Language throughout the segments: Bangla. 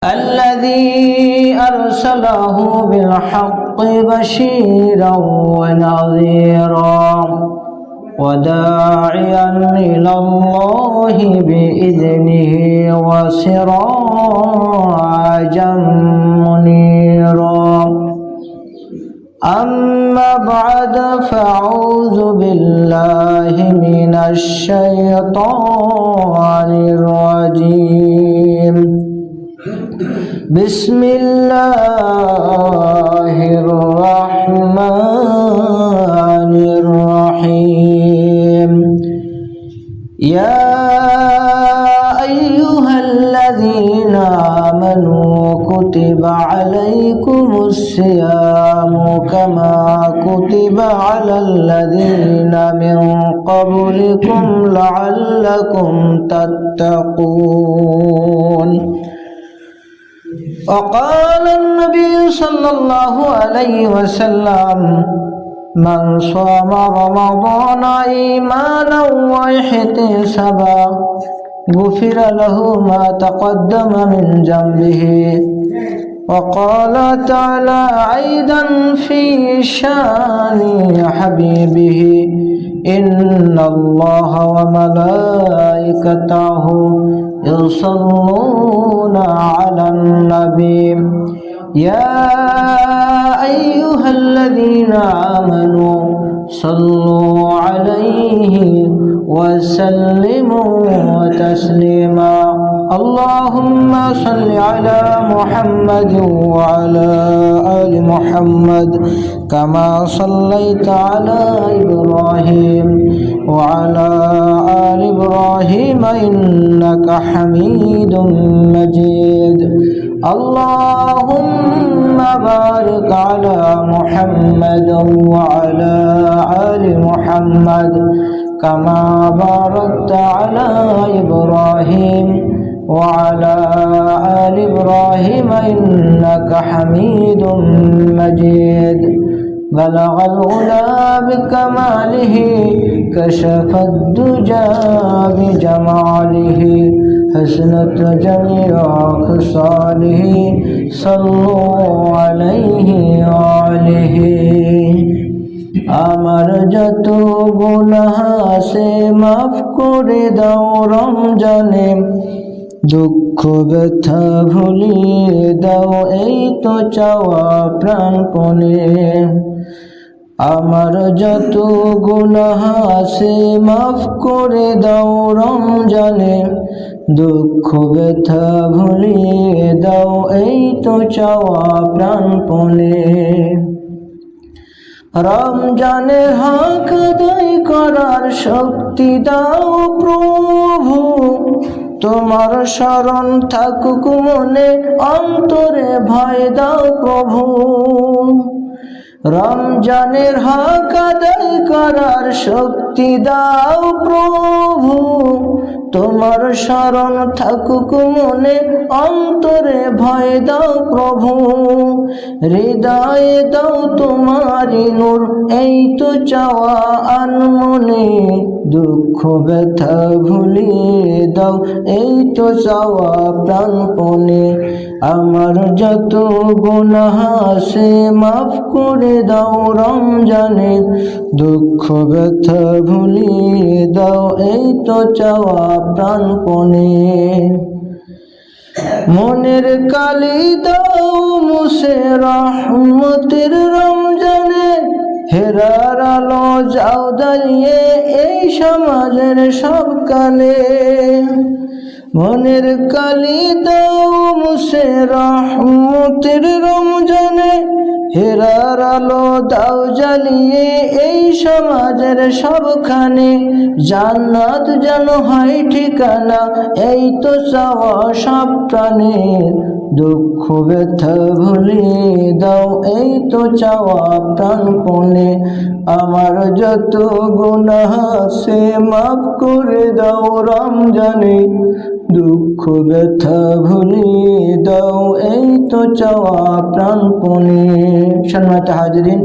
الذي أرسله بالحق بشيرا ونذيرا وداعيا إلى الله بإذنه وسراجا منيرا أما بعد فأعوذ بالله من الشيطان الرجيم بسم الله الرحمن الرحيم يا أيها الذين آمنوا كتب عليكم الصيام كما كتب على الذين من قبلكم لعلكم تتقون وقال النبي صلى الله عليه وسلم من صام رمضان إيمانا واحتسابا غفر له ما تقدم من ذنبه وقال تعالى أيضا في شان حبيبه إن الله وملائكته يصلون على النبي يا أيها الذين آمنوا صلوا عليه وسلموا تسليما اللهم صل على محمد وعلى آل محمد كما صليت على إبراهيم وعلى آل إبراهيم إنك حميد مجيد اللهم بارك على محمد وعلى آل محمد كما باركت على إبراهيم وعلى آل إبراهيم إنك حميد مجيد بلغ العلا بكماله كشف الدجى بجماله حسنت جميع خصاله صلوا عليه وآله আমার যত গুনাহ আছে মাফ করে দাও রমজানে দুঃখ ব্যথা ভুলিয়ে দাও এই তো চাওয়া প্রাণপণে আমার যত গুনাহ আছে মাফ করে দাও রমজানে দুঃখ ব্যথা ভুলিয়ে দাও এই তো চাওয়া প্রাণপণে রমজানের হক আদায় করার শক্তি দাও প্রভু তোমার শরণ থাকুক মনে অন্তরে ভয় দাও প্রভু রমজানের হক আদায় করার শক্তি দাও প্রভু তোমার শরণ থাকুক মনে অন্তরে ভয় দাও প্রভু হৃদয়ে দাও তোমারি নূর এই তো চাওয়া আনমনে দুঃখ ব্যথা ভুলিয়ে দাও এই তো চাওয়া প্রাণপণে আমার যত গুনাহ আছে মাফ করে দাও রমজানে দুঃখ ব্যথা ভুলিয়ে দাও এই তো চাওয়া প্রাণপণে মনের কালি দাও মুছে রহমতের রমজানে হেরার আলো যাও দাঁড়িয়ে এই সমাজের সব কালে মনের কালি দাও মুছে রহমতের রমজানে হেরার আলো দাও জ্বালিয়ে এই সমাজের সবখানে জান্নাত যেন হয় ঠিকানা এই তো চাওয়া সব প্রাণের দুঃখ ব্যথা ভুলিয়ে দাও এই তো চাওয়া প্রাণপণে আমার যত গুনাহ আছে মাফ করে দাও রমজানে দুঃখ ব্যথা ভুলিয়ে দাও এই তো চাওয়া প্রাণপণে সম্মানিত হাজিরিন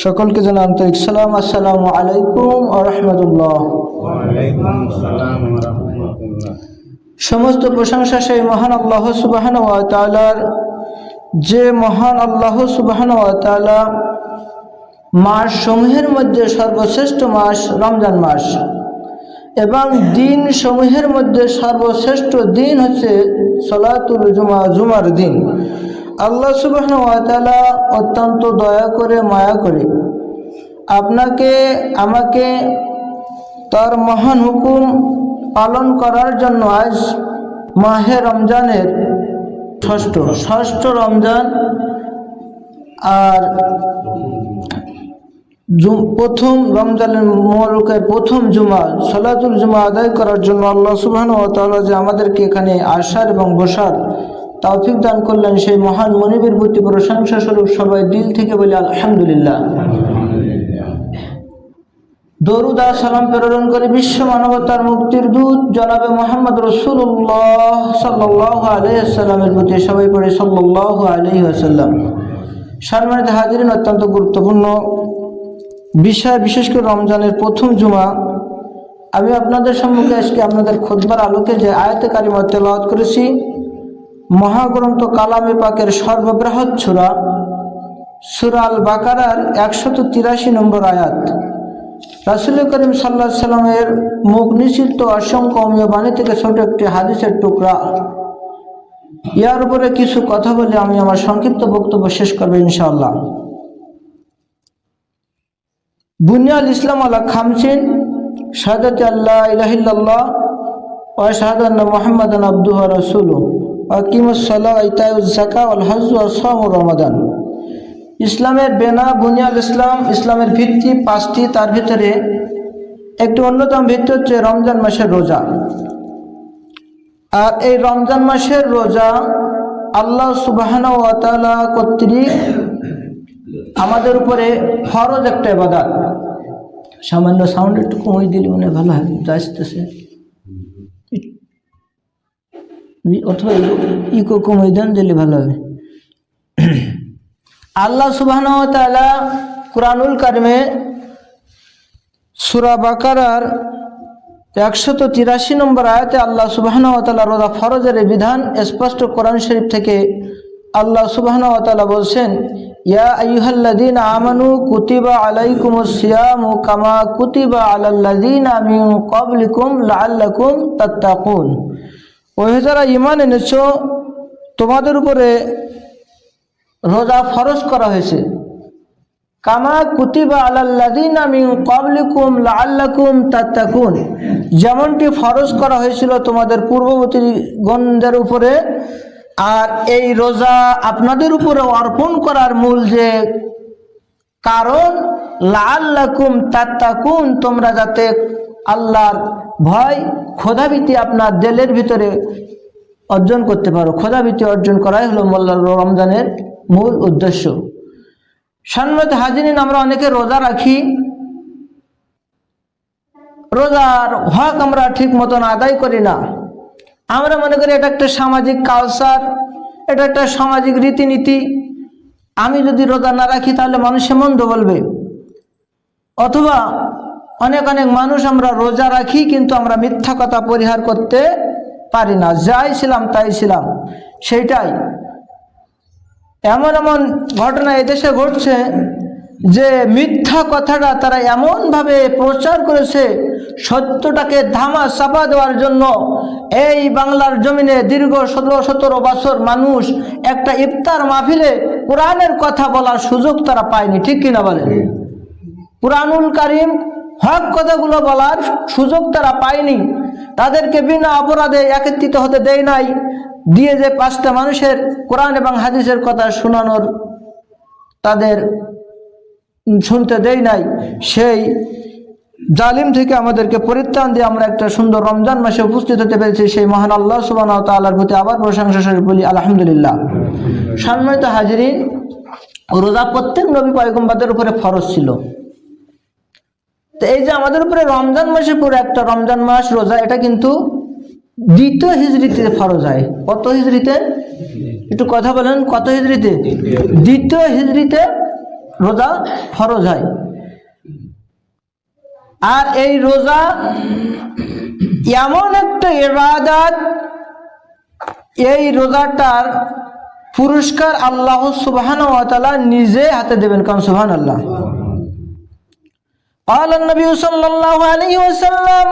সকলকে জানাই আন্তরিক সালাম আসসালামু আলাইকুম ওয়া রাহমাতুল্লাহ। ওয়া আলাইকুম আসসালাম ওয়া রাহমাতুল্লাহ। সমস্ত প্রশংসা সেই মহান আল্লাহ সুবহানাহু ওয়া তাআলার, যে মহান আল্লাহ সুবহানাহু ওয়া তাআলা মাস সমূহের মধ্যে সর্বশ্রেষ্ঠ মাস রমজান মাস, এবং দিন সমূহের মধ্যে সর্বশ্রেষ্ঠ দিন হচ্ছে সালাতুল জুমা, জুমার দিন। আল্লাহ সুবহানাহু ওয়া তাআলা অত্যন্ত দয়া করে, মায়া করে আপনাকে আমাকে তার মহান হুকুম পালন করার জন্য আজ মাহে রমজানের ষষ্ঠ রমজান আর প্রথম রমজানের মোবারকের প্রথম জুমা সালাতুল জুমা আদায় করার জন্য আল্লাহ সুবহানাহু ওয়া তাআলা যে আমাদেরকে এখানে আসার এবং বসার তৌফিক দান করলেন, সেই মহান মনিবের প্রতি প্রশংসা স্বরূপ সবাই দিল থেকে বলি আলহামদুলিল্লাহ। দরুদ আর সালাম প্রেরণ করে বিশ্ব মানবতার মুক্তির দূত জনাবে মুহাম্মদ রাসূলুল্লাহ সাল্লাল্লাহু আলাইহি ওয়াসাল্লামের প্রতি সবাই পড়ে সাল্লাল্লাহু আলাইহি ওয়াসাল্লাম। সম্মানিত হাজিরিন, অত্যন্ত গুরুত্বপূর্ণ বিষয়, বিশেষ করে রমজানের প্রথম জুমা। আমি আপনাদের সম্মুখে আজকে আপনাদের খুতবার আলোকে যে আয়াতে কারিমা তেলাওয়াত করেছি, মহাগ্রন্থ কালামে পাকের সর্ববৃহৎ সূরা সূরা আল বাকারার 183 নম্বর আয়াত। রাসূল করিম সাল্লাল্লাহু আলাইহি সাল্লামের মুখ নিঃসৃত অসংখ্য অমীয় বাণী থেকে ছোট একটি হাদিসের টুকরা, ইয়ার উপরে কিছু কথা বলে আমি আমার সংক্ষিপ্ত বক্তব্য শেষ করব ইনশাআল্লাহ। বুনিয়াল ইসলাম আলা খামসিন, শাহাদাতি আল্লা ইলাহা ইল্লাল্লাহ ওয়া শাহাদাতু আন্না মুহাম্মাদান আবদুহু ওয়া রাসূলুহু ওয়া ইকিমুস সালাহ ওয়া ইতাউজ যাকাত ওয়াল হজ ওয়া সাওম রমাদান। ইসলামের বেনা বুনিয়াল ইসলাম, ইসলামের ভিত্তি 5টি। তার ভিতরে একটি অন্যতম ভিত্তি হচ্ছে রমজান মাসের রোজা। আর এই রমজান মাসের রোজা আল্লাহ সুবহানাহু ওয়া তাআলা কর্তৃক আমাদের উপরে ফরজ একটা ইবাদত। সামান্য সাউন্ড একটু কমিয়ে দিলে মনে ভালো হয়, আসতেছে, অথবা ইকো কমিয়ে দেন দিলে ভালো হবে। আল্লাহ সুবহানাহু ওয়া তাআলা কুরআনুল কারিমে সূরা বাকারার 183 নম্বর আয়াতে আল্লাহ সুবহানাহু ওয়া তাআলা রোজা ফরজের বিধান স্পষ্ট কোরআন শরীফ থেকে আল্লাহ সুবহানাহু ওয়া তাআলা বলছেন, ইয়া আইয়ুহাল্লাযীনা আমানু কুতিবা আলাইকুমুস সিয়ামু কামা কুতিবা আলাল্লাযীনা মিন ক্বাবলিকুম লাআল্লাকুম তাত্তাকুন। ওহে যারা ঈমান এনেছো, তোমাদের উপরে রোজা ফরজ করা হয়েছে, কামা কুতিবা আলাল্লাযীনা মিন ক্বাবলিকুম লাআল্লাকুম তাত্তাকুন, যেমনটি ফরজ করা হয়েছিল তোমাদের পূর্ববর্তীগণদের উপরে। আর এই রোজা আপনাদের উপরে অর্পণ করার মূল যে কারণ, লাআল্লাকুম তাত্তাকুন, তোমরা যাতে আল্লাহর ভয়, খোদাভীতি আপনার দিলের ভিতরে অর্জন করতে পারো। খোদাভীতি অর্জন করাই হলো রমজানের মূল উদ্দেশ্য। সম্মানিত হাজিরিন, আমরা অনেকে রোজা রাখি, রোজার হক আমরা ঠিক মতন আদায় করি না। আমরা মনে করি এটা একটা সামাজিক কালচার, এটা একটা সামাজিক রীতিনীতি, আমি যদি রোজা না রাখি তাহলে মানুষে মন্দ বলবে। অথবা অনেক মানুষ আমরা রোজা রাখি কিন্তু আমরা মিথ্যা কথা পরিহার করতে পারি না, যাই ছিলাম তাই ছিলাম। সেইটাই এমন ঘটনা এদেশে ঘটছে যে মিথ্যা কথাটা তারা এমনভাবে প্রচার করেছে, সত্যটাকে ধামা চাপা দেওয়ার জন্য। এই বাংলার জমিনে দীর্ঘ 17 বছর মানুষ একটা ইফতার মাহফিলে কোরআনের কথা বলার সুযোগ তারা পায়নি, ঠিক কিনা বলেন? কুরআনুল কারীম হক কথাগুলো বলার সুযোগ তারা পায়নি। তাদেরকে বিনা অপরাধে একত্রিত হতে দেয় নাই, দিয়ে যে 5টা মানুষের কোরআন এবং হাদিসের কথা শোনানোর তাদের শুনতে দেয় নাই, সেই জালিম থেকে আমাদেরকে পরিত্রাণ দিয়ে আমরা একটা সুন্দর রমজান মাসে উপস্থিত হতে পেরেছি। সেই মহান আল্লাহ সুবহানাহু ওয়া তাআলার প্রতি আবার প্রশংসা স্বরূপ বলি আলহামদুলিল্লাহ। সম্মানিত হাজিরিন, রোজা প্রত্যেক নবী পয়গম্বরদের উপরে ফরজ ছিল। তো এই যে আমাদের উপরে রমজান মাসে পুরো একটা রমজান মাস রোজা, এটা কিন্তু 2য় হিজরিতে ফরজ হয়। কত হিজরিতে? একটু কথা বলেন, কত হিজরিতে? 2য় হিজরিতে রোজা ফরজ হয়। আর এই রোজা এমন একটা ইবাদত এই রোজাটার পুরস্কার আল্লাহ সুবহানাহু ওয়া তাআলা নিজে হাতে দেবেন। কারণ সুবহানাল্লাহ। قال النبي صلى الله عليه وسلم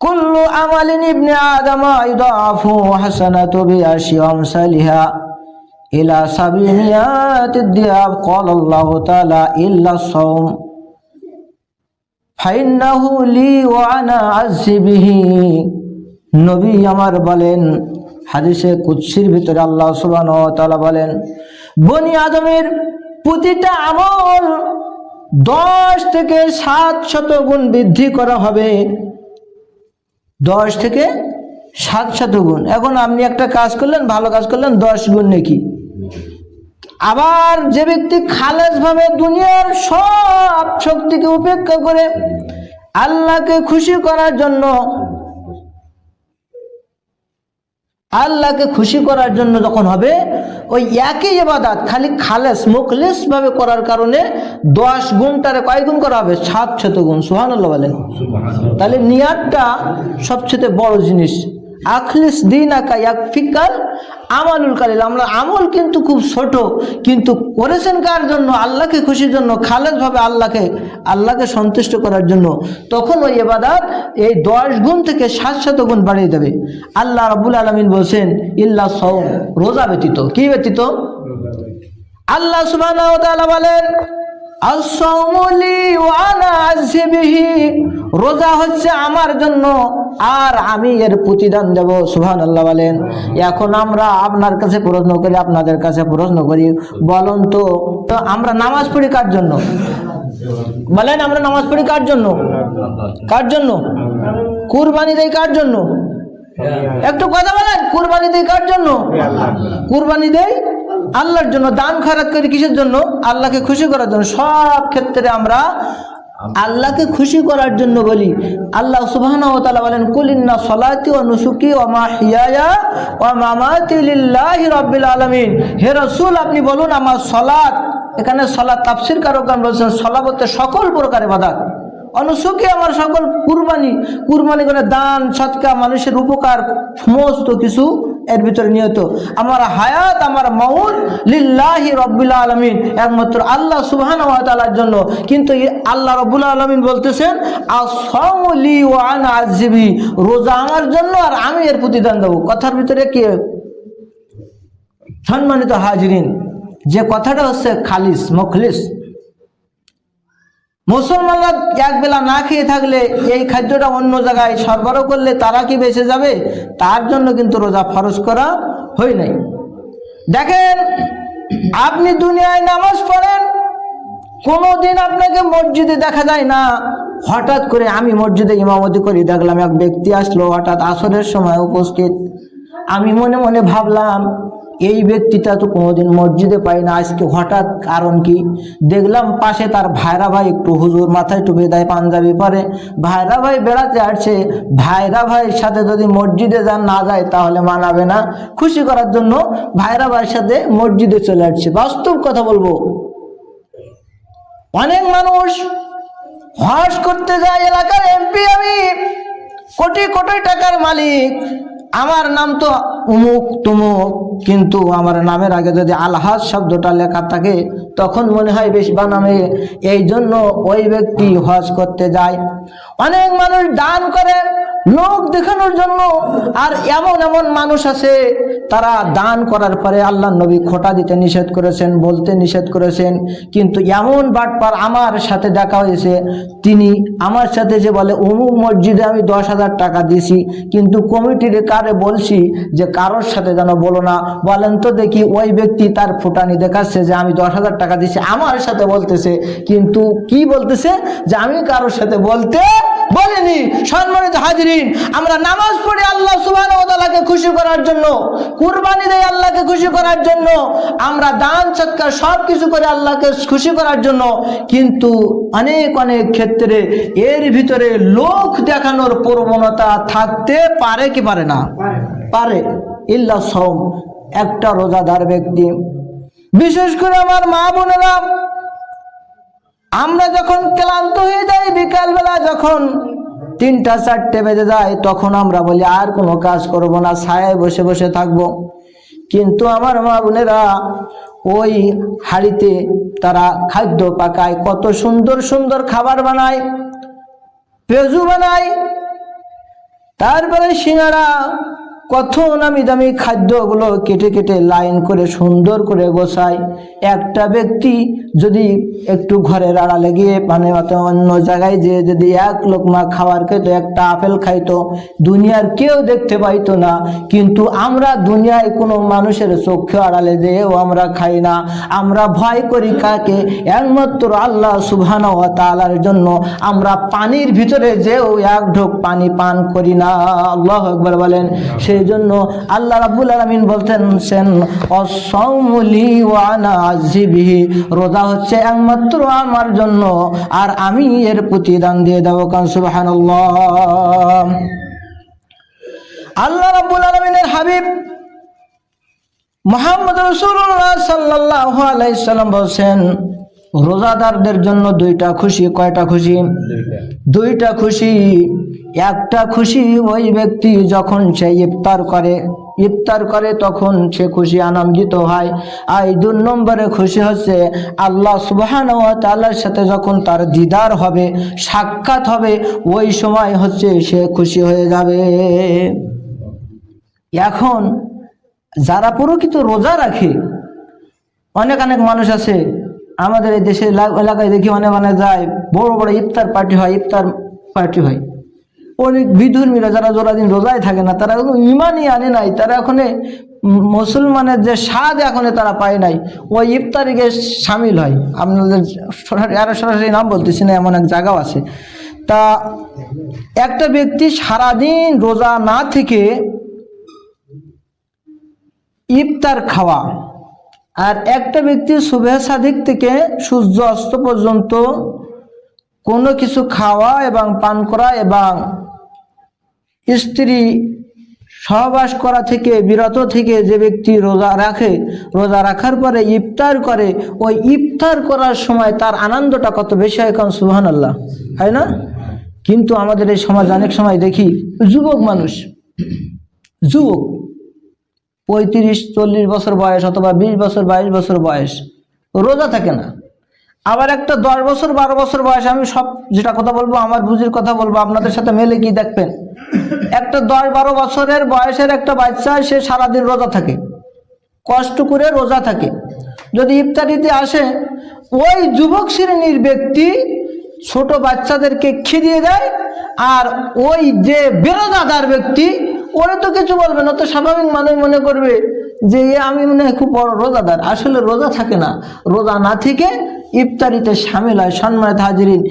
كل عمل ابن آدم يضاعف حسناته بعشر أمثالها إلى 700 الضعف قال الله تعالى إلا الصوم فإنه لي وأنا أجزي به। নবী আমার বলেন, হাদিসে কুদসির ভিতরে আল্লাহ সুবহানাহু ওয়া তাআলা বলেন, বনি আদমের প্রতিটা আমল 10 থেকে 700 গুণ বৃদ্ধি করা হবে। 10 থেকে 700 গুণ। এখন আপনি একটা কাজ করলেন, ভালো কাজ করলেন, 10 গুণ নেকি। আবার যে ব্যক্তি খালেস ভাবে দুনিয়ার সব শক্তিকে উপেক্ষা করে আল্লাহকে খুশি করার জন্য যখন হবে, ওই একই ইবাদত খালি খালেস মুখলিস ভাবে করার কারণে 10 গুণটারে কয় গুণ করা হবে? 700 গুণ। সুবহানাল্লাহ বলেন। তাহলে নিয়াতটা সবচেয়ে বড় জিনিস। আখলিস দীনাকা ইয়াকফিকাল আমালুল কালিল। আমরা আমল কিন্তু খুব ছোট, কিন্তু করেছেন কার জন্য? আল্লাহকে খুশির জন্য, খালেস ভাবে আল্লাহকে সন্তুষ্ট করার জন্য। তখন ওই ইবাদত এই 10 গুণ থেকে 700 গুণ বাড়িয়ে দেবে। আল্লাহ রাব্বুল আলামিন বলছেন ইল্লা সাওম, রোজা ব্যতীত। কি ব্যতীত? আল্লাহ সুবহানাহু ওয়া তাআলা বলেন as-sawmu li wa ana ajzi bihi, রোজা হচ্ছে আমার জন্য আর আমি এর প্রতিদান দেব। সুবহানাল্লাহ বলেন। এখন আমরা আপনার কাছে প্রশ্ন করি, আপনাদের কাছে প্রশ্ন করি, বলুন তো আমরা নামাজ পড়ি কার জন্য? বলেন, আমরা নামাজ পড়ি কার জন্য? কার জন্য? কুরবানি দেই কার জন্য? একটু কথা বলেন। কুরবানি দেই কার জন্য? কুরবানি দেই আল্লাহর জন্য। দান খয়রাত করি কিসের জন্য? আল্লাহকে খুশি করার জন্য। সব ক্ষেত্রে আমরা আল্লাহকে খুশি করার জন্য বলি। আল্লাহ সুবহানাহু ওয়া তাআলা বলেন কুল ইন্না সলাতি ওয়া নুসুকি ওয়া মাহইয়ায়া ওয়া মামাতি লিল্লাহি রাব্বিল আলামিন। হে রাসূল, আপনি বলুন আমার সালাত, এখানে সালাত তাফসীর কারকগণ বলেছেন সালাত বলতে সকল প্রকার ইবাদত, অনুসুকি আমার সকল কুরবানি করে দান সদকা মানুষের উপকার সমস্ত কিছু এর ভিতরে নিয়ত। আমার হায়াত, আমার মাউত লিল্লাহি রাব্বিল আলামিন, একমাত্র আল্লাহ সুবহানাহু ওয়া তাআলার জন্য। কিন্তু আল্লাহ রাব্বুল আলামিন বলতেছেন আস-সাওমু লি ওয়া আনা আযবি, রোজা আমার জন্য আর আমি এর প্রতিদান দেব। কথার ভিতরে কি সম্মানিত হাজিরিন, যে কথাটা হচ্ছে খালিস মুখলিস। মুসলমানরা এক বেলা না খেয়ে থাকলে এই খাদ্যটা অন্য জায়গায় সরবরাহ করলে তারা কি বেঁচে যাবে? তার জন্য কিন্তু রোজা ফরজ করা হয় নাই। দেখেন, আপনি দুনিয়ায় নামাজ পড়েন, কোনোদিন আপনাকে মসজিদে দেখা যায় না। হঠাৎ করে আমি মসজিদে ইমামতি করি, দেখলাম এক ব্যক্তি আসলো হঠাৎ আসরের সময় উপস্থিত। আমি মনে মনে ভাবলাম এই ব্যক্তিটা তো কোনোদিন মসজিদে পাই না, আজকে হঠাৎ কারণ কি? দেখলাম পাশে তার ভাইরা ভাই একটু হুজুর মাথায় টুপি দেয়, পাঞ্জাবি পরে, ভাইরা ভাই বেড়াতে আসছে। ভাইরা ভাইয়ের সাথে যদি মসজিদে না যায় তাহলে মানাবে না। খুশি করার জন্য ভাইরা ভাইয়ের সাথে মসজিদে চলে আসছে। বাস্তব কথা বলবো, অনেক মানুষ হজ করতে যায়, এলাকার এমপি আমি, কোটি কোটি টাকার মালিক, আমার নাম তো উমুক তুমুক, কিন্তু আমার নামের আগে যদি আলহাজ শব্দটা লেখা থাকে তখন মনে হয় বেশ বানামে। এই জন্য ওই ব্যক্তি হজ করতে যায়। অনেক মানুষ দান করে লোক দেখানোর জন্য, আর এমন এমন মানুষ আছে তারা দান করার পরে আল্লাহ নবী খোঁটা দিতে নিষেধ করেছেন, বলতে নিষেধ করেছেন। কিন্তু এমন বাটপার আমার সাথে দেখা হয়েছে, তিনি আমার সাথে যে বলে অমুক মসজিদে আমি 10,000 টাকা দিছি, কিন্তু কমিটির কারে বলছি যে কারোর সাথে যেন বলো না। বলেন তো দেখি, ওই ব্যক্তি তার ফুটানি দেখাচ্ছে যে আমি 10,000 টাকা দিছি, আমার সাথে বলতেছে, কিন্তু কি বলতেছে যে আমি কারোর সাথে বলতে বলেনি। সম্মানিত হাজিরিন, আমরা নামাজ পড়ি আল্লাহ সুবহানাহু ওয়া তাআলাকে খুশি করার জন্য, কুরবানি দেই আল্লাহকে খুশি করার জন্য, আমরা দান সদকা সব কিছু করে আল্লাহকে খুশি করার জন্য। কিন্তু অনেক অনেক ক্ষেত্রে এর ভিতরে লোক দেখানোর প্রবণতা থাকতে পারে কি পারে না? পারে। ইল্লা সাওম, একটা রোজাদার ব্যক্তি, বিশেষ করে আমার মা বোনেরা, আমরা যখন ক্লান্ত হয়ে যাই বিকালবেলা যখন 3টা 4টে বেজে যায়, তখন আমরা বলি আর কোনো কাজ করব না, ছায়ায় বসে বসে থাকবো। কিন্তু আমার মা বোনেরা ওই হাঁড়িতে তারা খাদ্য পাকায়, কত সুন্দর সুন্দর খাবার বানায়, পেঁয়াজু বানায়, তারপরে সিঙ্গারা, কত নামি দামি খাদ্যগুলো কেটে কেটে লাইন করে সুন্দর করে গোছায়। একটা ব্যক্তি যদি একটু ঘরের আড়ালে গিয়ে মানে অন্য জায়গায় যেয়ে যদি 1 লোকমা খাবার খেত, একটা আপেল খাইতো, দুনিয়ার কেউ দেখতে পাইতো না। কিন্তু আমরা দুনিয়ায় কোনো মানুষের চোখে আড়ালে যেয়েও আমরা খাই না। আমরা ভয় করি কাকে? একমাত্র আল্লাহ সুবহানাহু ওয়া তাআলার জন্য আমরা পানির ভিতরে যেও 1 ঢোক পানি পান করি না। আল্লাহু আকবার বলেন। সেই জন্য আল্লাহ রাব্বুল আলামিন বলতেছেন আস-সাওমু লি ওয়া আনা আযজি বিহি, রোজা হচ্ছে একমাত্র আমার জন্য আর আমি এর প্রতিদান দিয়ে দেব। কান সুবহানাল্লাহ। আল্লাহ রাব্বুল আলামিনের হাবিব মুহাম্মদ রাসূলুল্লাহ সাল্লাল্লাহু আলাইহি সাল্লাম বলেন রোজাদারদের জন্য 2টা খুশি। কয়টা খুশি? 2টা খুশি। একটা খুশি ওই ব্যক্তি যখন সে ইফতার করে তখন সে খুশি আনন্দিত হয়। আর 2 নম্বরে খুশি হচ্ছে আল্লাহ সুবহানাহু ওয়া তাআলার সাথে যখন তার দিদার হবে, সাক্ষাৎ হবে, ওই সময় হচ্ছে সে খুশি হয়ে যাবে। এখন যারা প্রকৃত রোজা রাখে, অনেক মানুষ আছে আমাদের এই দেশের এলাকায় দেখি অনেক যায়, বড় বড় ইফতার পার্টি হয়। অনেক বিধর্মীরা যারা দিন রোজায় থাকে না, তারা ইমানই আনে নাই, তারা এখন মুসলমানের যে স্বাদ এখন তারা পায় নাই, ওই ইফতারিকে সামিল হয়। আপনাদের সরাসরি নাম বলতেছি না, এমন এক জায়গাও আছে। তা একটা ব্যক্তি সারাদিন রোজা না থেকে ইফতার খাওয়া, আর একটা ব্যক্তি সুবহ সাদিক থেকে সূর্য অস্ত পর্যন্ত কোনো কিছু খাওয়া এবং পান করা এবং স্ত্রী সহবাস করা থেকে বিরত থেকে যে ব্যক্তি রোজা রাখে, রোজা রাখার পরে ইফতার করে, ওই ইফতার করার সময় তার আনন্দটা কত বেশি হয়। কারণ সুবহানাল্লাহ, হয় না? কিন্তু আমাদের এই সমাজ অনেক সময় দেখি যুবক 35-40 বছর বয়স অথবা 20 বছর 22 বছর বয়স, রোজা থাকে না। আবার একটা 10 বছর 12 বছর বয়স, আমি সব যেটা কথা বলবো আমার বুঝির কথা বলবো, আপনাদের সাথে মেলে কি দেখবেন, একটা 10-12 বছরের বয়সের একটা বাচ্চা, সে সারাদিন রোজা থাকে, কষ্ট করে রোজা থাকে। যদি ইফতারিতে আসে, ওই যুবক শ্রেণীর ব্যক্তি ছোট বাচ্চাদেরকে খেয়ে দেয়, আর ওই যে বেরোজাদার ব্যক্তি ওরা তো কিছু বলবে না, তো স্বাভাবিক মানুষ মনে করবে যে আমি মনে হয় খুব বড় রোজাদার। আসলে রোজা থাকে না, রোজা না থেকে ইফতারিতে সামিল হয়। সম্মানিত হাজিরিন,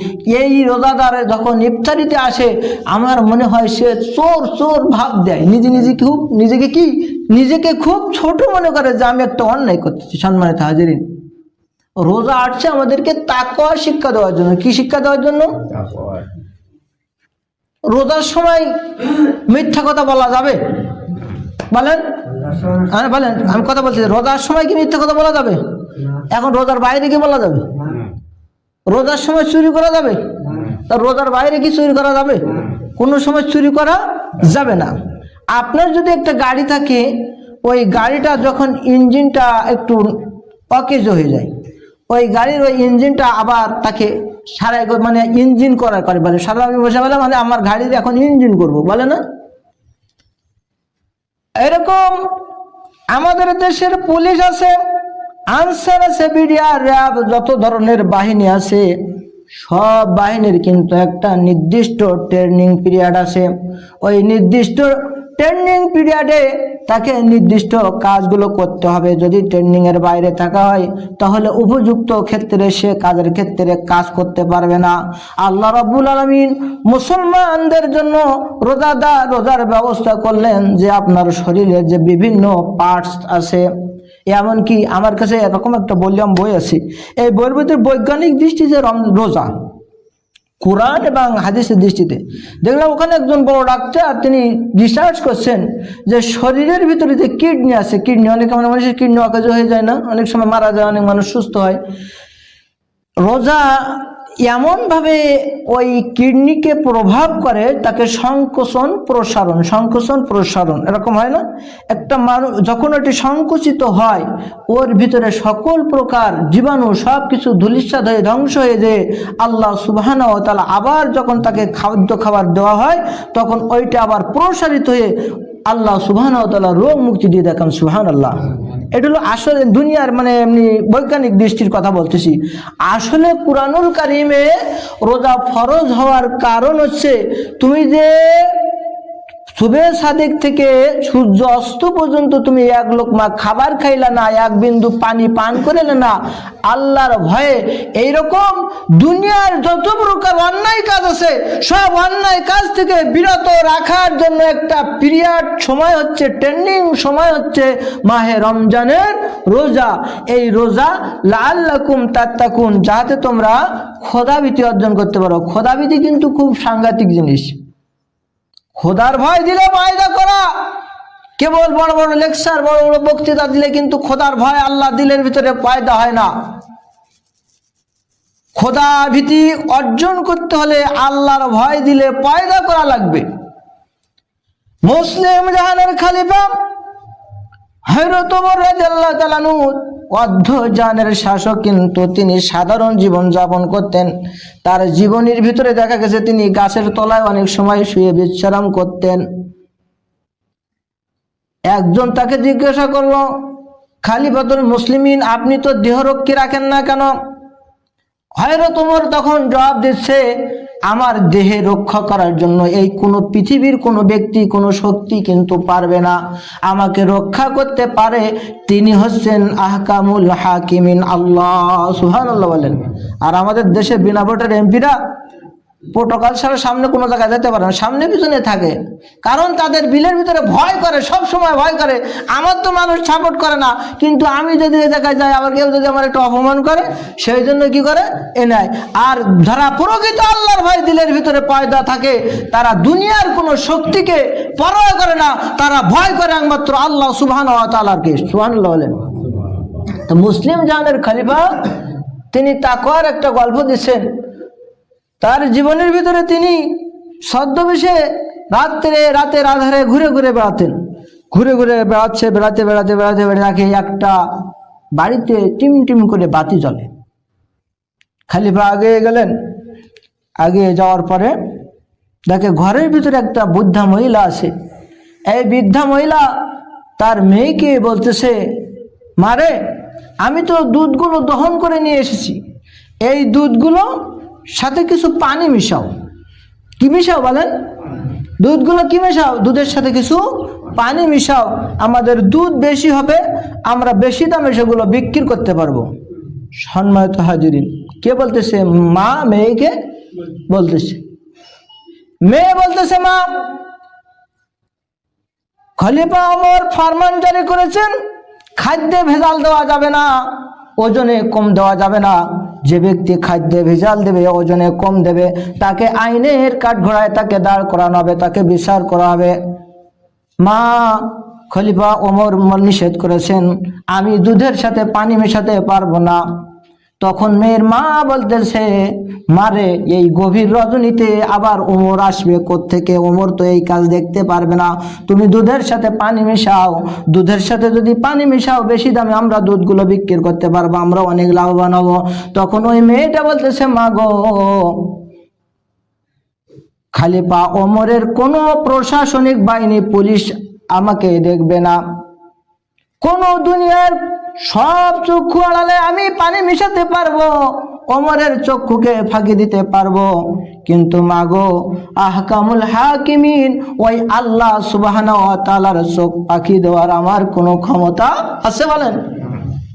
এই রোজাদার যখন ইফতারিতে আসে, আমার মনে হয় সে চোর ভাব দেয়, নিজেকে খুব ছোট মনে করে যে আমি একটা অন্যায় করতেছি। সম্মানিত হাজিরিন, রোজা আসছে আমাদেরকে তাকওয়া শিক্ষা দেওয়ার জন্য। কি শিক্ষা দেওয়ার জন্য? রোজার সময় মিথ্যা কথা বলা যাবে? বলেন, বলেন, আমি কথা বলছি, রোজার সময় কি মিথ্যা কথা বলা যাবে? এখন রোজার বাইরে কি বলা যাবে? রোজার সময় চুরি করা যাবে? তা রোজার বাইরে কি চুরি করা যাবে? কোনো সময় চুরি করা যাবে না। আপনার যদি একটা গাড়ি থাকে, ওই গাড়িটা যখন ইঞ্জিনটা একটু অকেজ হয়ে যায়, ওই গাড়ির ওই ইঞ্জিনটা আবার তাকে সারাই মানে ইঞ্জিন করে বলে, সারা আমি বসে বলে মানে আমার গাড়ির এখন ইঞ্জিন করবো, বলে না? এরকম আমাদের দেশের পুলিশ আছে, আনসার আছে, বিডিআর, র্যাব, যত ধরনের বাহিনী আছে, সব বাহিনীর কিন্তু একটা নির্দিষ্ট ট্রেনিং পিরিয়ড আছে। ওই নির্দিষ্ট ট্রেনিং পিরিয়ডে তাকে নির্দিষ্ট কাজগুলো করতে হবে। যদি ট্রেনিং এর বাইরে থাকা হয়, তাহলে উপযুক্ত ক্ষেত্রে সে কাজের ক্ষেত্রে কাজ করতে পারবে না। আল্লাহ রাব্বুল আলামিন মুসলমানদের জন্য রোজার ব্যবস্থা করলেন, যে আপনার শরীরে যে বিভিন্ন পার্টস আছে, এমনকি আমার কাছে এরকম একটা বললাম বই আছে, এই বইয়ের ভিতরে বৈজ্ঞানিক দৃষ্টিতে রোজা, কোরআন এবং হাদিসের দৃষ্টিতে দেখলাম, ওখানে একজন বড় ডাক্তার তিনি রিসার্চ করছেন যে শরীরের ভিতরে যে কিডনি আছে, কিডনি অনেক মানুষের কিডনি অকেজ হয়ে যায় না, অনেক সময় মারা যায়, অনেক মানুষ সুস্থ হয়। রোজা এমনভাবে ওই কিডনিকে প্রভাব করে, তাকে সংকোচন প্রসারণ এরকম হয় না? একটা মানুষ যখন এটি সংকুচিত হয়, ওর ভিতরে সকল প্রকার জীবাণু সব কিছু ধূলিসাৎ হয়ে ধ্বংস হয়ে যায়। আল্লাহ সুবহানাহু ওয়া তাআলা আবার যখন তাকে খাবার দেওয়া হয়, তখন ওইটা আবার প্রসারিত হয়ে আল্লাহ সুবহানাহু ওয়া তাআলা রোগ মুক্তি দিয়ে দেখেন। সুবহানাল্লাহ। এটা হলো আসলে দুনিয়ার এমনি বৈজ্ঞানিক দৃষ্টির কথা বলতেছি। আসলে কুরআনুল কারীমে রোজা ফরজ হওয়ার কারণ হচ্ছে, তুমি যে সুবে সাদিক থেকে সূর্য অস্ত পর্যন্ত তুমি এক লোকমা খাবার খাইলা না, এক বিন্দু পানি পান করিলে না, আল্লাহর ভয়ে এইরকম দুনিয়ার যত প্রকার অন্যায় কাজ আছে সব অন্যায় কাজ থেকে বিরত রাখার জন্য একটা পিরিয়ড সময় হচ্ছে, ট্রেন্ডিং সময় হচ্ছে মাহে রমজানের রোজা। এই রোজা লাআল্লাকুম তাত্তাকুন, যাতে তোমরা খোদাভীতি অর্জন করতে পারো। খোদাভীতি কিন্তু খুব সাংঘাতিক জিনিস। খোদার ভয় দিলে পয়দা করা, কেবল বড় বড় লেকচার, বড় বড় বক্তৃতা দিলে কিন্তু খোদার ভয় আল্লাহ দিলের ভিতরে পয়দা হয় না। খোদা ভীতি অর্জন করতে হলে আল্লাহর ভয় দিলে পয়দা করা লাগবে। মুসলিম জাহানের খলিফা হযরত ওমর রাদিয়াল্লাহু তাআলা আনহু অর্ধজাহানের শাসক, কিন্তু তিনি সাধারণ জীবন যাপন করতেন। তার জীবনের ভিতরে দেখা গেছে তিনি গাছের তলায় অনেক সময় শুয়ে বিশ্রাম করতেন। একজন তাকে জিজ্ঞাসা করলো, খলিফাতুল মুসলিমিন, আপনি তো দেহরক্ষী রাখেন না কেন? হযরত ওমর তখন জবাব দিচ্ছে, আমার দেহে রক্ষা করার জন্য এই কোনো পৃথিবীর কোনো ব্যক্তি, কোনো শক্তি কিন্তু পারবে না। আমাকে রক্ষা করতে পারে তিনি হচ্ছেন আহকামুল হাকিমিন, আল্লাহ। সুবহানাল্লাহ বলেন। আর আমাদের দেশে বিনা ভোটের এমপিরা প্রোটোকল ছাড়া সামনে কোনো জায়গায় যেতে পারে না, সামনে পিছনে থাকে। কারণ তাদের বিলের ভিতরে ভয় করে, সব সময় ভয় করে। আমার তো মানুষ সাপোর্ট করে না, কিন্তু আমি যদি এই জায়গায় যাই, আবার কেউ যদি আমার একটু অপমান করে, সেই জন্য কি করে এ নেয়। আর যারা প্রকৃত আল্লাহর ভয় দিলের ভিতরে পয়দা থাকে, তারা দুনিয়ার কোনো শক্তিকে পরোয়া করে না, তারা ভয় করে একমাত্র আল্লাহ সুবহানাহু ওয়া তাআলাকে। সুবহানাল্লাহ বলেন। তো মুসলিম জাহানের খলিফা তিনি তাকওয়ার একটা গল্প দিচ্ছেন। তার জীবনের ভিতরে তিনি ছদ্মবেশে রাতের আধারে ঘুরে ঘুরে বেড়াতেন। বেড়াতে একটা বাড়িতে টিম টিম করে বাতি জ্বলে। খলিফা আগে গেলেন। আগে যাওয়ার পরে দেখে ঘরের ভিতরে একটা বৃদ্ধা মহিলা আছে। এই বৃদ্ধা মহিলা তার মেয়েকে বলতেছে, মারে, আমি তো দুধগুলো দহন করে নিয়ে এসেছি, এই দুধগুলো সাথে কিছু পানি মিশাও। কি মিশাও বলেন? দুধগুলো কি মিশাও? দুধের সাথে কিছু পানি মিশাও, আমাদের দুধ বেশি হবে, আমরা বেশি দামে সেগুলো বিক্রি করতে পারবো। সম্মানিত হাজিরিন, কে বলতেছে? মা মেয়েকে বলতেছে। মেয়ে বলতেছে, মা, খলিফা ওমর ফরমান জারি করেছেন, খাদ্যে ভেজাল দেওয়া যাবে না, ওজনে কম দেওয়া যাবে না। যে ব্যক্তি খাদ্যে ভেজাল দেবে, ওজনে কম দেবে, তাকে আইনের কাঠগড়ায় তাকে দাঁড় করানো হবে, তাকে বিচার করা হবে। মা, খলিফা ওমর নিষেধ করেছেন, আমি দুধের সাথে পানি মেশাতে পারবো না। তখন মেয়ের মা বলতেছে, মারে, এই গভীর রজনীতে আবার ওমর আসবে কোত্থেকে? ওমর তো এই কাজ দেখতে পারবে না। তুমি দুধের সাথে পানি মেশাও, দুধের সাথে যদি পানি মেশাও, বেশি দামে আমরা দুধগুলো বিক্রি করতে পারবো, আমরা অনেক লাভবান হবো। তখন ওই মেয়েটা বলতেছে, মা গো, খলিফা ওমরের কোনো প্রশাসনিক বাহিনী, পুলিশ আমাকে দেখবে না। কোন দুনিয়ার সব চক্ষু আড়ালে আমি পানি মিশাতে পারবো, ওমরের চক্ষুকে ফাঁকি দিতে পারবো, কিন্তু মাগো, আহকামুল হাকিমিন, ওই আল্লাহ সুবহানাহু ওয়া তাআলার চোখ ফাঁকি দেওয়ার আমার কোনো ক্ষমতা আছে বলেন?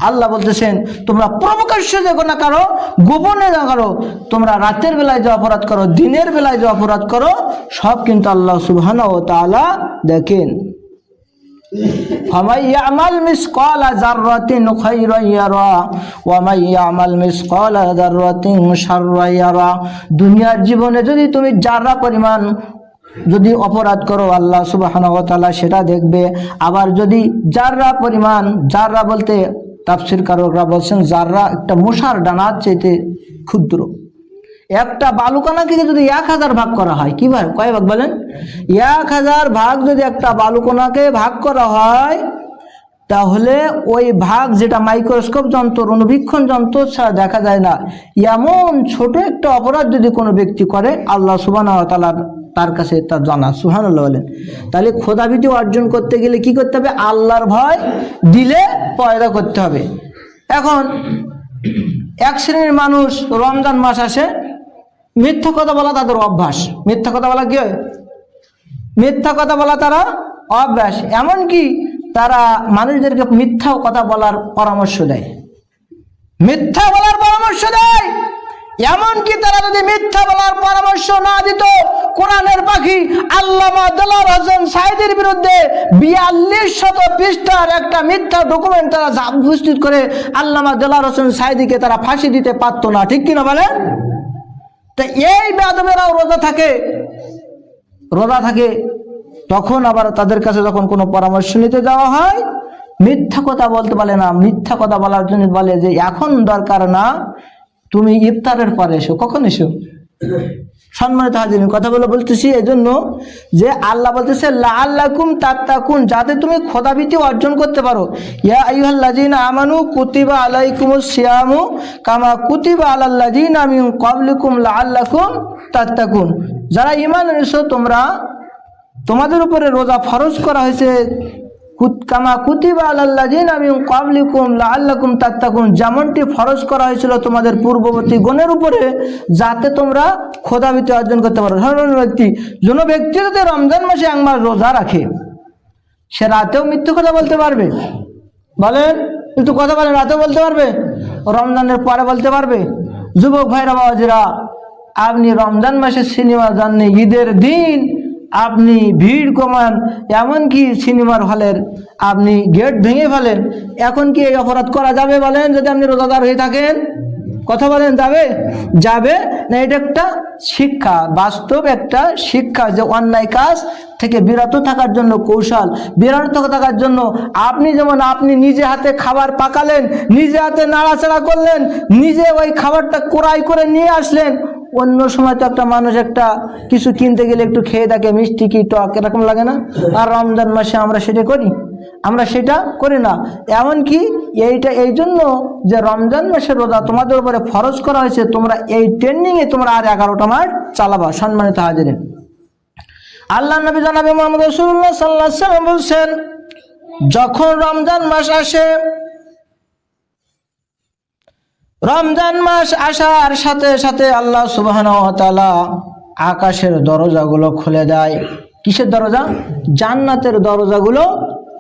আল্লাহ বলতেছেন, তোমরা প্রকাশ্যে দেখো না কারো, গোপনে না কারো, তোমরা রাতের বেলায় যে অপরাধ করো, দিনের বেলায় যে অপরাধ করো, সব কিন্তু আল্লাহ সুবহানাহু ওয়া তাআলা দেখেন। ফামান ইয়ামাল মিসকালা যাররাতিন খায়রান ইয়ারা ওয়া মান ইয়ামাল মিসকালা যাররাতিন শাররান ইয়ারা। দুনিয়ার জীবনে যদি তুমি যারা পরিমাণ যদি অপরাধ করো, আল্লাহ সুবহানাহু ওয়া তাআলা সেটা দেখবে। আবার যদি যারা পরিমাণ, যারা বলতে তাফসীরকারকরা বলছেন, যারা একটা মশার ডানার চাইতে ক্ষুদ্র, একটা বালুকণাকে যদি 1000 ভাগ করা হয়, কি ভাই কয় ভাগ বলেন? 1000 ভাগ যদি একটা বালুকণাকে ভাগ করা হয়, তাহলে ওই ভাগ যেটা মাইক্রোস্কোপ যন্ত্র, অনুবীক্ষণ যন্ত্র ছাড়া দেখা যায় না, এমন ছোট একটা অপরাধ যদি কোনো ব্যক্তি করে, আল্লাহ সুবহানাহু ওয়া তাআলা তার কাছে তার জানা। সুবহানাল্লাহ বলেন। তাহলে খোদাভীতি অর্জন করতে গেলে কি করতে হবে? আল্লাহর ভয় দিলে পয়দা করতে হবে। এখন এক শ্রেণীর মানুষ রমজান মাস আসে, মিথ্যা কথা বলা তাদের অভ্যাস। মিথ্যা কথা বলা কি হয়? মিথ্যা কথা বলা তারা অভ্যাস। এমনকি তারা মানুষদেরকে মিথ্যা কথা বলার পরামর্শ দেয়, মিথ্যা বলার পরামর্শ দেয়। এমনকি তারা যদি মিথ্যা বলার পরামর্শ না দিত, কোরআনের পাখি আল্লামা দেলোয়ার হোসেন সাঈদীর বিরুদ্ধে 4200 পৃষ্ঠার একটা মিথ্যা ডকুমেন্ট তারা উপস্থিত করে আল্লামা দেলোয়ার হোসেন সাঈদীকে তারা ফাঁসি দিতে পারতো না, ঠিক কিনা বলেন? তো এই বেয়াদবেরাও রোজা থাকে, তখন আবার তাদের কাছে যখন কোনো পরামর্শ নিতে যাওয়া হয়, মিথ্যা কথা বলতে পারে না। মিথ্যা কথা বলার জন্য বলে যে এখন দরকার না, তুমি ইফতারের পরে এসো। কখন এসো? সম্মানিত হাজিরিন, কথাগুলো বলতেছি এই জন্য যে আল্লাহ বলতেছে লাআল্লাকুম তাত্তাকুন, যাতে তুমি খোদাভীতি অর্জন করতে পারো। ইয়া আইয়ুহাল্লাযীনা আমানু কুতিবা আলাইকুমুস সিয়ামু কামা কুতিবা আলাল্লাযীনা মিন ক্বাবলিকুম লাআল্লাকুম তাত্তাকুন। যারা ঈমান এনেছো, তোমাদের উপরে রোজা ফরজ করা হয়েছে, কামা কুতিবা আলাল্লাযীনা মিন ক্বাবলিকুম লাআল্লাকুম তাত্তাকুন, যেমনটি ফরজ করা হয়েছিল তোমাদের পূর্ববর্তী গণের উপরে, যাতে তোমরা খোদাভীতি অর্জন করতে পারো। সাধারণ ব্যক্তি যদি রমজান মাসে 1 মাস রোজা রাখে, সে রাতেও মিথ্যা কথা বলতে পারবে? বলেন, একটু কথা বলেন। রাতেও বলতে পারবে, রমজানের পরে বলতে পারবে। যুবক ভাইরা বাবাজিরা, আপনি রমজান মাসে সিনেমা যাননি, ঈদের দিন আপনি ভিড় কমান, এমনকি সিনেমার হলের আপনি গেট ভেঙে ফেলেন, এখন কি এই অপরাধ করা যাবে বলেন? যদি আপনি রোজাদার হয়ে থাকেন, কথা বলেন, যাবে না? এটা একটা শিক্ষা, বাস্তব একটা শিক্ষা যে অন্যায় কাজ থেকে বিরত থাকার জন্য কৌশল, বিরত থাকার জন্য আপনি যেমন আপনি নিজে হাতে খাবার পাকালেন, নিজে হাতে নাড়াচাড়া করলেন, নিজে ওই খাবারটা ক্রয় করে নিয়ে আসলেন। অন্য সময় তো একটা মানুষ একটা কিছু কিনতে গেলে একটু খেয়ে থাকে, মিষ্টি কি টক এরকম লাগে না? আর রমজান মাসে আমরা সেটা করি না। এমনকি এইটা এই জন্য যে রমজান মাসের রোজা তোমাদের উপরে ফরজ করা হয়েছে, তোমরা এই ট্রেনিংয়ে তোমরা আর 11টা মাস চালাবা। সম্মানিত হাজিরিন, আল্লাহ নবী জনাবে মুহাম্মদ রাসূলুল্লাহ সাল্লাল্লাহু আলাইহি ওয়াসাল্লাম বলছেন, যখন রমজান মাস আসে, রমজান মাস আসার সাথে সাথে আল্লাহ সুবহানাহু ওয়া তাআলা আকাশের দরজাগুলো খুলে দেয়। কিসের দরজা? জান্নাতের দরজাগুলো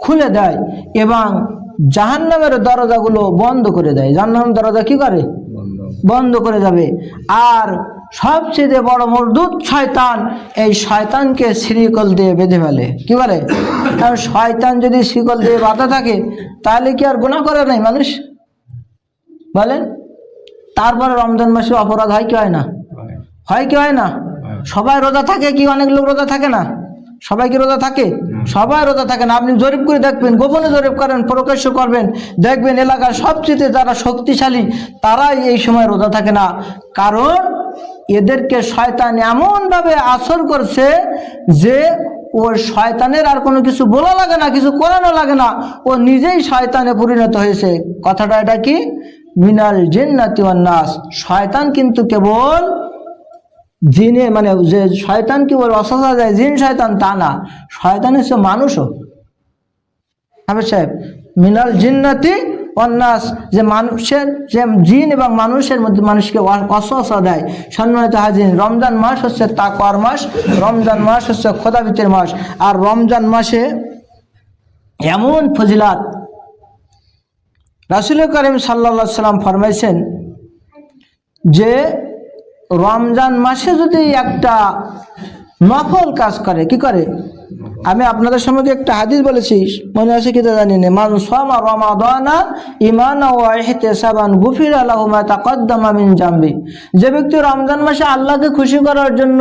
খুলে দেয় এবং জাহান্নামের দরজাগুলো বন্ধ করে দেয়। জাহান্নামের দরজা কি করে? বন্ধ করে যাবে। আর সবচেয়ে বড় মরদুদ শয়তান, এই শয়তানকে শিকল দিয়ে বেঁধে ফেলে। কি বলে? কারণ শয়তান যদি শিকল দিয়ে বাঁধা থাকে, তাহলে কি আর গুনাহ করে নাই মানুষ? বলেন। তারপরে রমজান মাসে অপরাধ হয় কি হয় না? হয় কি হয় না? সবাই রোজা থাকে কি? অনেক লোক রোজা থাকে না? সবাই কি রোজা থাকে? সবাই রোজা থাকে না। আপনি জরিপ করে দেখবেন, গোপনে জরিপ করেন, প্রকাশ্য করবেন, দেখবেন এলাকার সবচেয়ে যারা শক্তিশালী তারাই এই সময় রোজা থাকে না। কারণ এদেরকে শয়তান এমনভাবে আসর করছে যে ওর শয়তানের আর কোনো কিছু বলা লাগে না, কিছু করানো লাগে না, ও নিজেই শয়তানে পরিণত হয়েছে। কথাটা এটা কি? মিনাল জিন্নাতি ওয়ান নাস। শয়তান কিন্তু কেবল জিনে, মানে যে শয়তান কি বলে অসহা যায় জিন শয়তান, তা না। শয়তান হচ্ছে মানুষও। হাফেজ সাহেব, মিনাল জিন্নাতি ওয়ান নাস, যে মানুষের, যে জিন এবং মানুষের মধ্যে মানুষকে অসহসা দেয়। সম্মানিত হাজিরিন, রমজান মাস হচ্ছে তাকওয়ার মাস, রমজান মাস হচ্ছে খোদাভীতির মাস। আর রমজান মাসে এমন ফজিলাত রাসূল করিম সাল্লাল্লাহু আলাইহি সাল্লাম ফরমাইছেন যে রমজান মাসে যদি একটা নফল কাজ করে, কি করে? আমি আপনাদের সম্মুখে একটা হাদিস বলেছি, মনে আছে কিনা জানি না। মান সামা রমাদানা ঈমানান ওয়া ইহতিসাবান গুফিরা লাহু মা তাকদ্দামা মিন জামবি। যে ব্যক্তি রমজান মাসে আল্লাহকে খুশি করার জন্য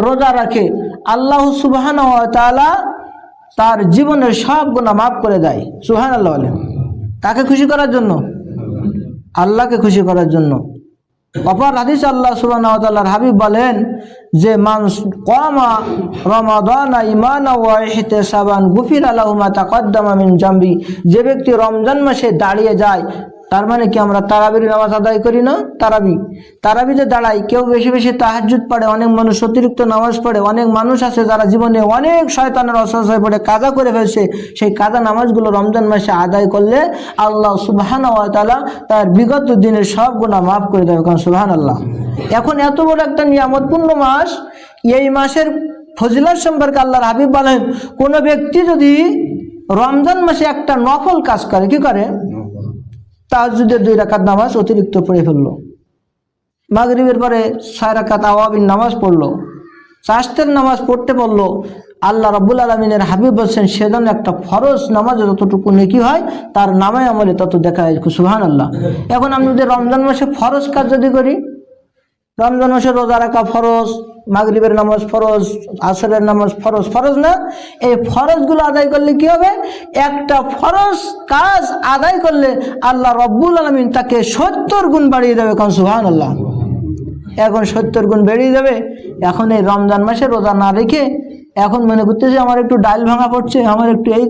রোজা রাখে, আল্লাহ সুবহানাহু ওয়া তাআলা তার জীবনের সব গুনাহ মাফ করে দেয়। সুবহানাল্লাহ বলেন। কাকে খুশি করার জন্য? আল্লাহকে খুশি করার জন্য। অপর হাদিস আল্লাহ সুবহানাহু ওয়া তাআলার হাবিব বলেন যে মান কামা রমাদান ঈমানান ওয়া ইহতিসাবান গুফিরা লাহু মা তাকদ্দামা মিন জামবি, যে ব্যক্তি রমজান মাসে দাঁড়িয়ে যায়, তার মানে কি আমরা তারাবির নামাজ আদায় করি না? তারাবিতে দাঁড়াই, কেউ বেশি বেশি তাহাজ্জুদ পড়ে, অনেক মানুষ অতিরিক্ত নামাজ পড়ে, অনেক মানুষ আছে যারা জীবনে অনেক শয়তানের ওয়াসওয়াসায় পড়ে কাজা করে ফেলছে। সেই কাজা নামাজগুলো রমজান মাসে আদায় করলে আল্লাহ সুবহানাহু ওয়া তাআলা তার বিগত দিনের সব গুনাহ মাফ করে দেবে। কারণ সুবহানাল্লাহ। এখন এত বড় একটা নিয়ামতপূর্ণ মাস, এই মাসের ফজিলত সম্পর্কে আল্লাহর হাবিব বলেন, কোনো ব্যক্তি যদি রমজান মাসে একটা নফল কাজ করে, কি করে? তাহাজ্জুদের 2 রাকাত নামাজ অতিরিক্ত পড়ে ফেললো, মাগরিবের পরে 6 রাকাত আওয়াবিন নামাজ পড়লো, চাশতের নামাজ পড়তে বললো, আল্লাহ রাব্বুল আলামিনের হাবিব বলছেন সেজন্য একটা ফরজ নামাজ যতটুকু নেকি হয় তার নামে আমলে তত দেখা যায়। সুবহানাল্লাহ। এখন আমি যদি রমজান মাসে ফরজ কাজ যদি করি, রমজান মাসে রোজা রাখা ফরজ, মাগরিবের নামাজ ফরজ, আসরের নামাজ ফরজ, ফরজ না? এই ফরজগুলো আদায় করলে কি হবে? একটা ফরজ কাজ আদায় করলে আল্লাহ রাব্বুল আলামিন তাকে 70 গুণ বাড়িয়ে দেবে। কারণ সুবহানাল্লাহ। এখন 70 গুণ বেড়ে যাবে। এখন এই রমজান মাসে রোজা না রেখে এখন মনে করতেছে আমার একটু ডাল ভাঙা পড়ছে, আমার একটু এই